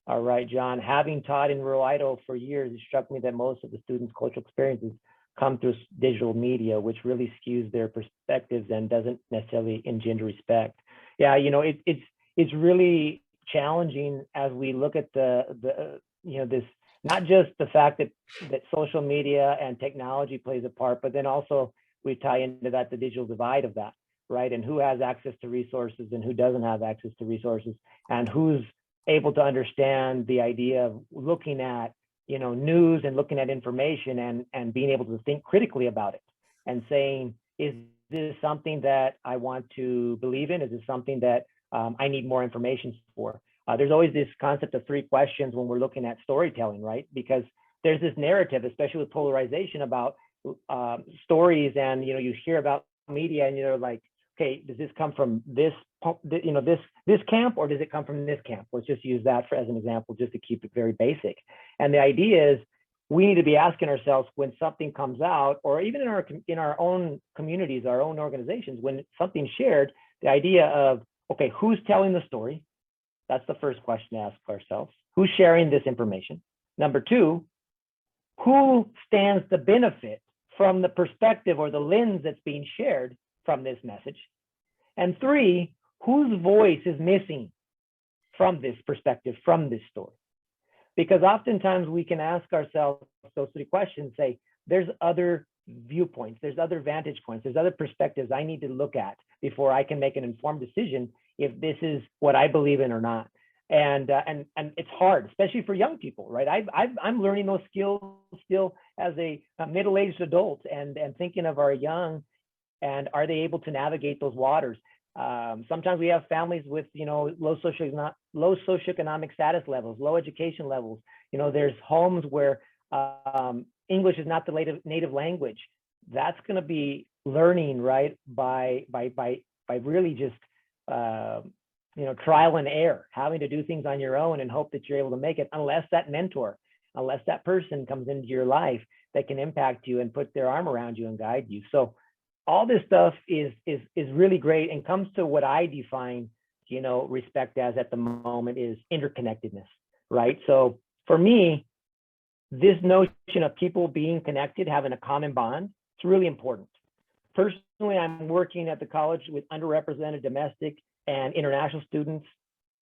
All right, John, having taught in rural Idaho for years, it struck me that most of the students' cultural experiences come through digital media, which really skews their perspectives and doesn't necessarily engender respect. Yeah, it's really challenging as we look at this, not just the fact that social media and technology plays a part, but then also we tie into that the digital divide of that, right? And who has access to resources and who doesn't have access to resources, and who's able to understand the idea of looking at, news and looking at information and being able to think critically about it and saying, is this something that I want to believe in? Is this something that I need more information for? There's always this concept of 3 questions when we're looking at storytelling, right? Because there's this narrative, especially with polarization, about stories, and you hear about media and you're like, okay, does this come from this camp, or does it come from this camp? Let's just use that as an example, just to keep it very basic. And the idea is we need to be asking ourselves when something comes out, or even in our own communities, our own organizations, when something's shared, the idea of, okay, who's telling the story? That's the first question to ask ourselves. Who's sharing this information? Number 2, who stands to benefit from the perspective or the lens that's being shared from this message? And 3, whose voice is missing from this perspective, from this story? Because oftentimes we can ask ourselves those 3 questions, say, there's other viewpoints, there's other vantage points, there's other perspectives I need to look at before I can make an informed decision if this is what I believe in or not. and it's hard, especially for young people, right? I'm learning those skills still as a middle-aged adult, and thinking of our young, and are they able to navigate those waters? Sometimes we have families with, low socioeconomic status levels, low education levels. There's homes where English is not the native language. That's going to be learning, right, by really just trial and error, having to do things on your own and hope that you're able to make it, unless that mentor, unless that person comes into your life that can impact you and put their arm around you and guide you. So all this stuff is really great, and comes to what I define, respect as at the moment is interconnectedness, right? So for me, this notion of people being connected, having a common bond, it's really important. Personally, I'm working at the college with underrepresented domestic and international students,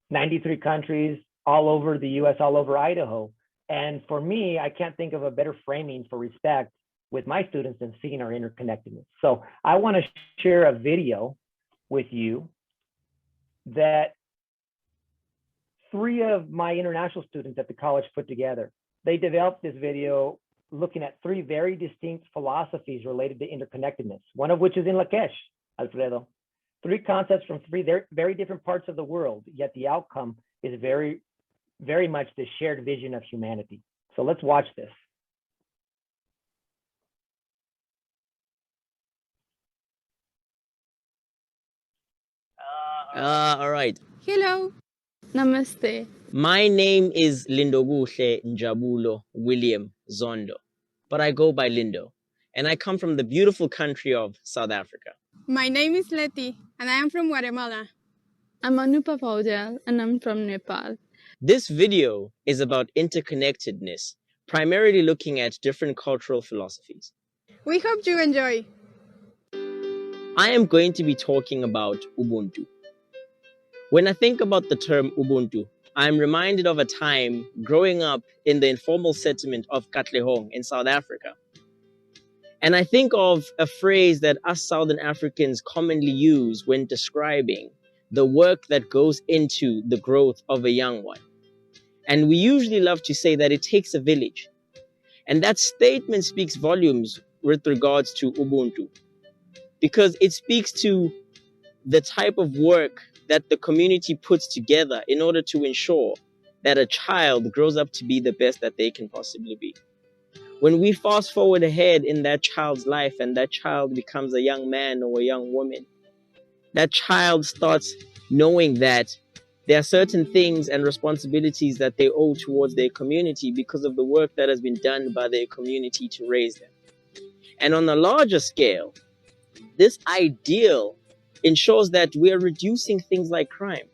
93 countries, all over the US, all over Idaho. And for me, I can't think of a better framing for respect with my students than seeing our interconnectedness. So I want to share a video with you that 3 of my international students at the college put together. They developed this video looking at 3 very distinct philosophies related to interconnectedness, one of which is in Lakesh, Alfredo. 3 concepts from 3 very different parts of the world, yet the outcome is very, very much the shared vision of humanity. So let's watch this. All right. Hello. Namaste. My name is Lindogushe Njabulo William Zondo, but I go by Lindo, and I come from the beautiful country of South Africa. My name is Leti, and I am from Guatemala. I'm Anupa Paudel, and I'm from Nepal. This video is about interconnectedness, primarily looking at different cultural philosophies. We hope you enjoy. I am going to be talking about Ubuntu. When I think about the term Ubuntu, I'm reminded of a time growing up in the informal settlement of Katlehong in South Africa. And I think of a phrase that us Southern Africans commonly use when describing the work that goes into the growth of a young one. And we usually love to say that it takes a village. And that statement speaks volumes with regards to Ubuntu, because it speaks to the type of work that the community puts together in order to ensure that a child grows up to be the best that they can possibly be. When we fast forward ahead in that child's life and that child becomes a young man or a young woman, that child starts knowing that there are certain things and responsibilities that they owe towards their community because of the work that has been done by their community to raise them. And on a larger scale, this ideal ensures that we are reducing things like crime.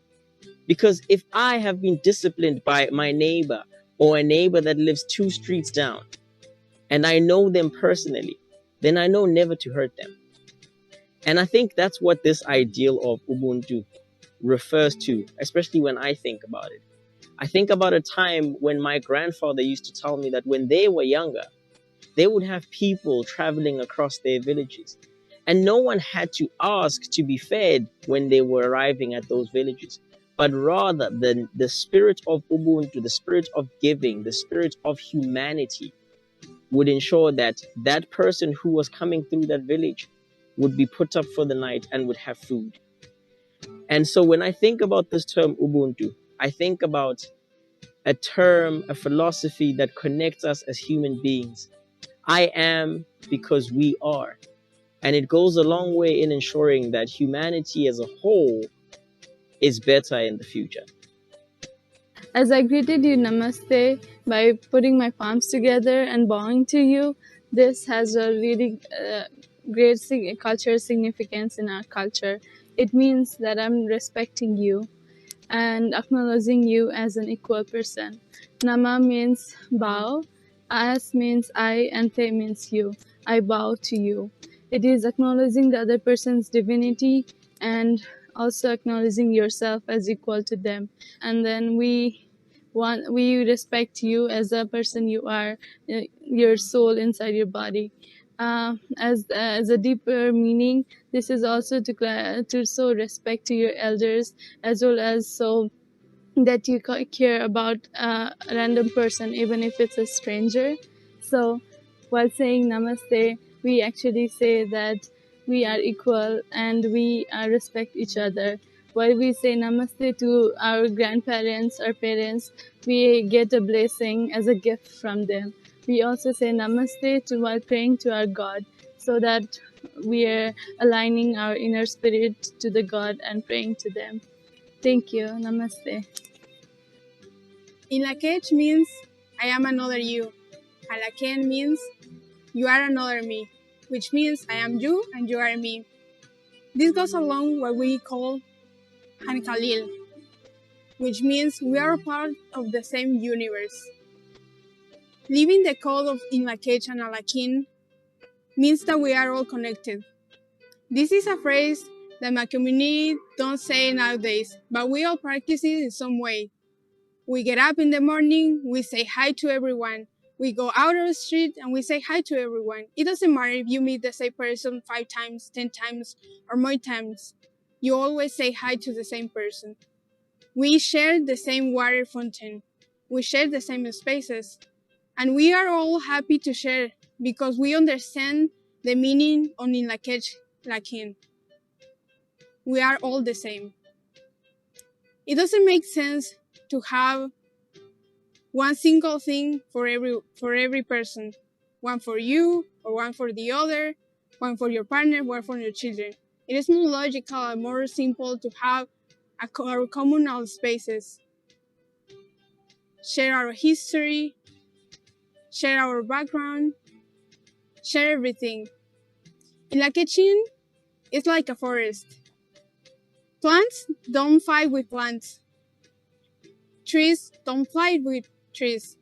Because if I have been disciplined by my neighbor or a neighbor that lives 2 streets down, and I know them personally, then I know never to hurt them. And I think that's what this ideal of Ubuntu refers to, especially when I think about it. I think about a time when my grandfather used to tell me that when they were younger, they would have people traveling across their villages. And no one had to ask to be fed when they were arriving at those villages, but rather the spirit of Ubuntu, the spirit of giving, the spirit of humanity would ensure that that person who was coming through that village would be put up for the night and would have food. And so when I think about this term Ubuntu, I think about a term, a philosophy that connects us as human beings. I am because we are. And it goes a long way in ensuring that humanity as a whole is better in the future. As I greeted you Namaste by putting my palms together and bowing to you, this has a really great cultural significance in our culture. It means that I'm respecting you and acknowledging you as an equal person. Nama means bow, As means I, and Te means you. I bow to you. It is acknowledging the other person's divinity and also acknowledging yourself as equal to them. And then we respect you as a person you are, your soul inside your body. As a deeper meaning, this is also to show respect to your elders, as well as so that you care about a random person, even if it's a stranger. So while saying namaste, we actually say that we are equal and we respect each other. While we say namaste to our grandparents or parents, we get a blessing as a gift from them. We also say namaste to while praying to our God, so that we are aligning our inner spirit to the God and praying to them. Thank you. Namaste. Inlakech means I am another you. Halaken means you are another me, which means I am you and you are me. This goes along what we call Hankalil, which means we are a part of the same universe. Living the code of Inlakech and Alakin means that we are all connected. This is a phrase that my community don't say nowadays, but we all practice it in some way. We get up in the morning, we say hi to everyone. We go out on the street and we say hi to everyone. It doesn't matter if you meet the same person 5 times, 10 times, or more times. You always say hi to the same person. We share the same water fountain. We share the same spaces. And we are all happy to share because we understand the meaning of Inlakech Lakin. We are all the same. It doesn't make sense to have one single thing for every person, one for you or one for the other, one for your partner, one for your children. It is more logical and more simple to have our communal spaces, share our history, share our background, share everything. Ilakechin is like a forest. Plants don't fight with plants. Trees don't fight with trees.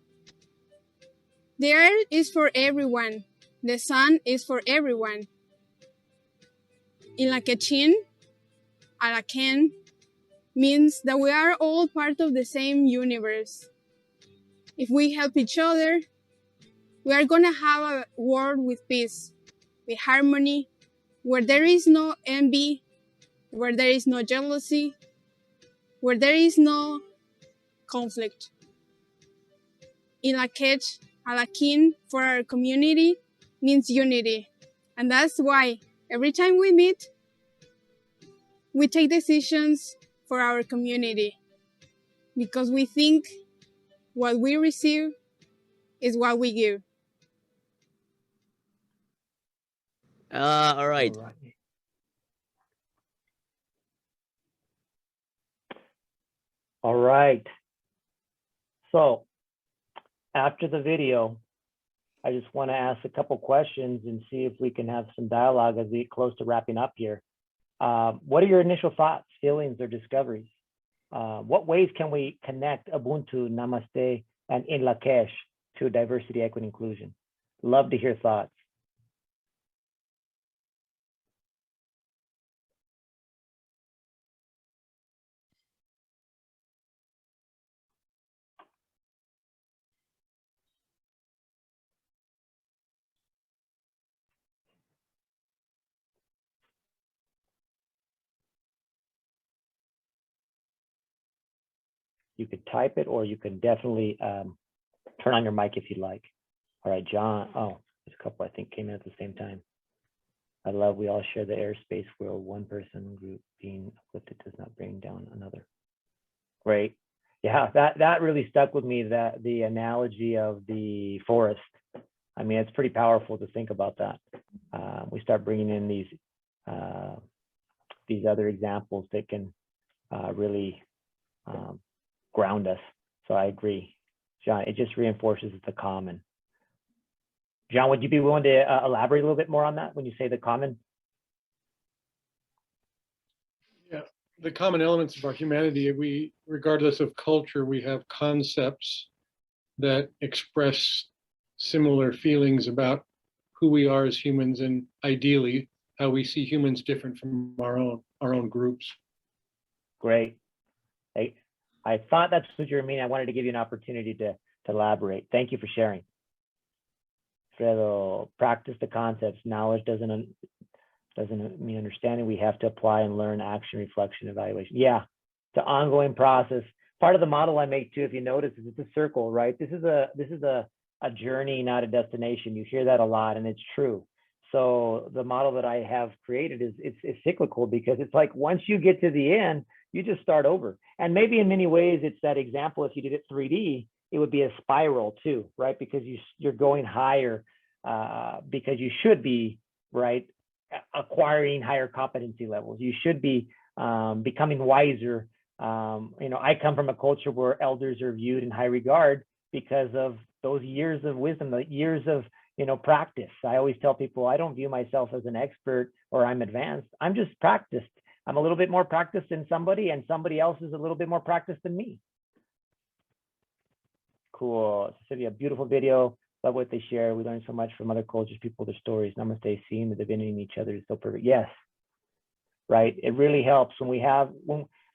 The air is for everyone. The sun is for everyone. Ilakechin, Alaken, means that we are all part of the same universe. If we help each other, we are gonna have a world with peace, with harmony, where there is no envy, where there is no jealousy, where there is no conflict. Ilakech, Alakin, for our community, means unity. And that's why every time we meet, we take decisions for our community. Because we think what we receive is what we give. All right. All right. So after the video, I just want to ask a couple questions and see if we can have some dialogue as we get close to wrapping up here. What are your initial thoughts, feelings, or discoveries? What ways can we connect Ubuntu, Namaste, and Inlakesh to diversity, equity, inclusion? Love to hear thoughts. You could type it, or you can definitely turn on your mic if you'd like. All right, John. Oh, there's a couple I think came in at the same time. I love we all share the airspace where one person group being uplifted does not bring down another. Great. Yeah, that really stuck with me, that the analogy of the forest. I mean, it's pretty powerful to think about that. We start bringing in these other examples that can really ground us. So I agree, John. It just reinforces the common. John, would you be willing to elaborate a little bit more on that when you say the common? Yeah, the common elements of our humanity, we, regardless of culture, we have concepts that express similar feelings about who we are as humans, and ideally how we see humans different from our own groups. Great. I thought that's what you were meaning. I wanted to give you an opportunity to elaborate. Thank you for sharing. Fredo, practice the concepts. Knowledge doesn't mean understanding. We have to apply and learn, action, reflection, evaluation. Yeah, it's an ongoing process. part of the model I make too, if you notice, is it's a circle, right? This is a journey, not a destination. You hear that a lot, and it's true. So the model that I have created is it's cyclical, because it's like once you get to the end, you just start over. And maybe in many ways, it's that example. If you did it 3D, it would be a spiral too, right? Because you're going higher because you should be, right, acquiring higher competency levels. You should be becoming wiser. I come from a culture where elders are viewed in high regard because of those years of wisdom, the years of practice. I always tell people I don't view myself as an expert or I'm advanced. I'm just practiced. I'm a little bit more practiced than somebody, and somebody else is a little bit more practiced than me. Cool. Cecilia, beautiful video. Love what they share. We learn so much from other cultures, people, their stories. Namaste, seeing the divinity in each other is so perfect. Yes, right. It really helps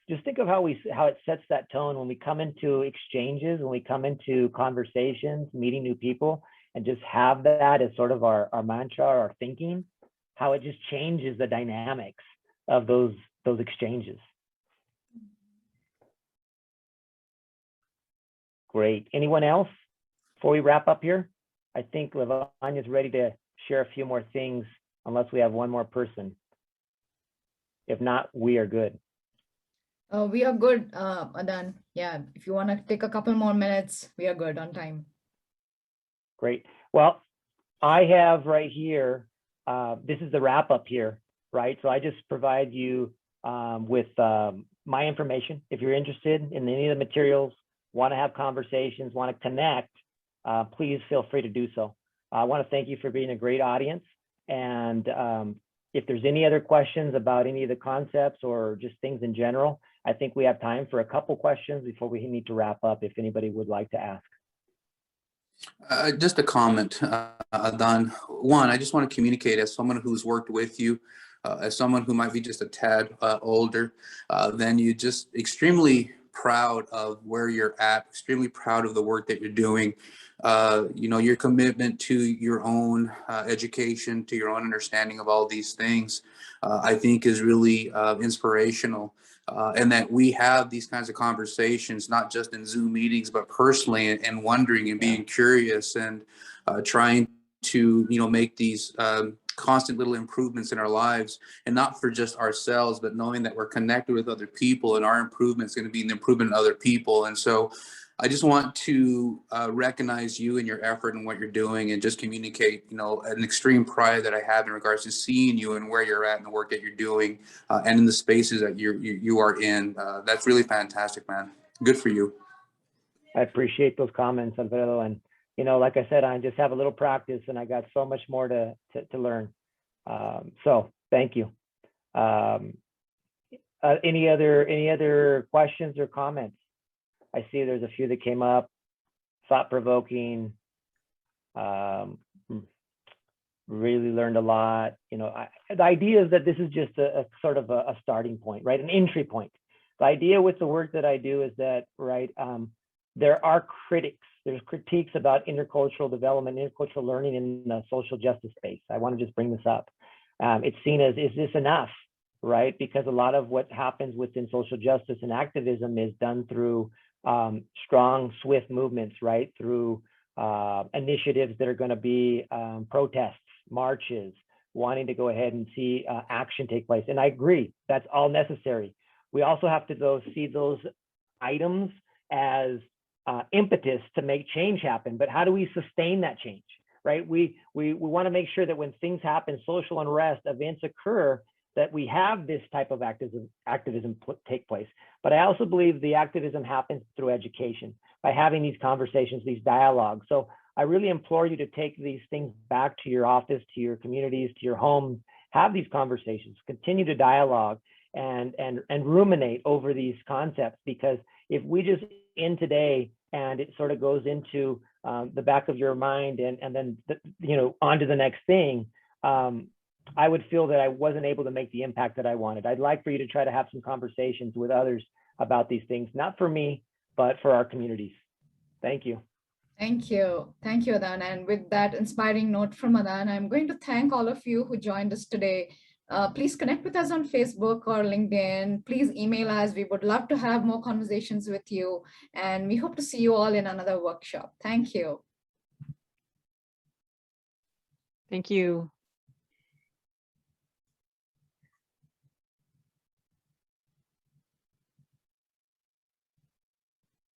just think of how it sets that tone when we come into exchanges, when we come into conversations, meeting new people, and just have that as sort of our mantra, our thinking, how it just changes the dynamics of those exchanges. Great. Anyone else before we wrap up here? I think Lavanya is ready to share a few more things, unless we have one more person. If not, we are good. We are good, Adán. Yeah, if you want to take a couple more minutes, we are good on time. Great. Well, I have right here, this is the wrap up here, right? So I just provide you with my information. If you're interested in any of the materials, want to have conversations, want to connect, please feel free to do so. I want to thank you for being a great audience. And if there's any other questions about any of the concepts or just things in general, I think we have time for a couple questions before we need to wrap up, if anybody would like to ask. Just a comment, Adán. One, I just want to communicate as someone who's worked with you, as someone who might be just a tad older than you, just extremely proud of where you're at, extremely proud of the work that you're doing. Your commitment to your own education, to your own understanding of all these things, I think is really inspirational. And that we have these kinds of conversations, not just in Zoom meetings, but personally, and wondering and being curious and trying to, make these constant little improvements in our lives, and not for just ourselves, but knowing that we're connected with other people, and our improvement is going to be an improvement in other people. And so I just want to recognize you and your effort and what you're doing, and just communicate, an extreme pride that I have in regards to seeing you and where you're at and the work that you're doing, and in the spaces that you are in. That's really fantastic, man. Good for you. I appreciate those comments, Alfredo. And, like I said, I just have a little practice, and I got so much more to learn. So thank you. Any other questions or comments? I see there's a few that came up. Thought-provoking. Really learned a lot. The idea is that this is just a sort of a starting point, right? An entry point. The idea with the work that I do is that, right, there are critics. There's critiques about intercultural development, intercultural learning in the social justice space. I want to just bring this up. It's seen as, is this enough, right? Because a lot of what happens within social justice and activism is done through strong, swift movements, right? Through initiatives that are going to be protests, marches, wanting to go ahead and see action take place. And I agree, that's all necessary. We also have to see those items as impetus to make change happen. But how do we sustain that change, right? We want to make sure that when things happen, social unrest, events occur, that we have this type of activism take place. But I also believe the activism happens through education, by having these conversations, these dialogues. So I really implore you to take these things back to your office, to your communities, to your homes, have these conversations, continue to dialogue and ruminate over these concepts. Because if we just end today and it sort of goes into the back of your mind and then, on to the next thing, I would feel that I wasn't able to make the impact that I wanted. I'd like for you to try to have some conversations with others about these things, not for me, but for our communities. Thank you. Thank you. Thank you, Adán. And with that inspiring note from Adán, I'm going to thank all of you who joined us today Please connect with us on Facebook or LinkedIn. Please email us. We would love to have more conversations with you. And we hope to see you all in another workshop. Thank you. Thank you.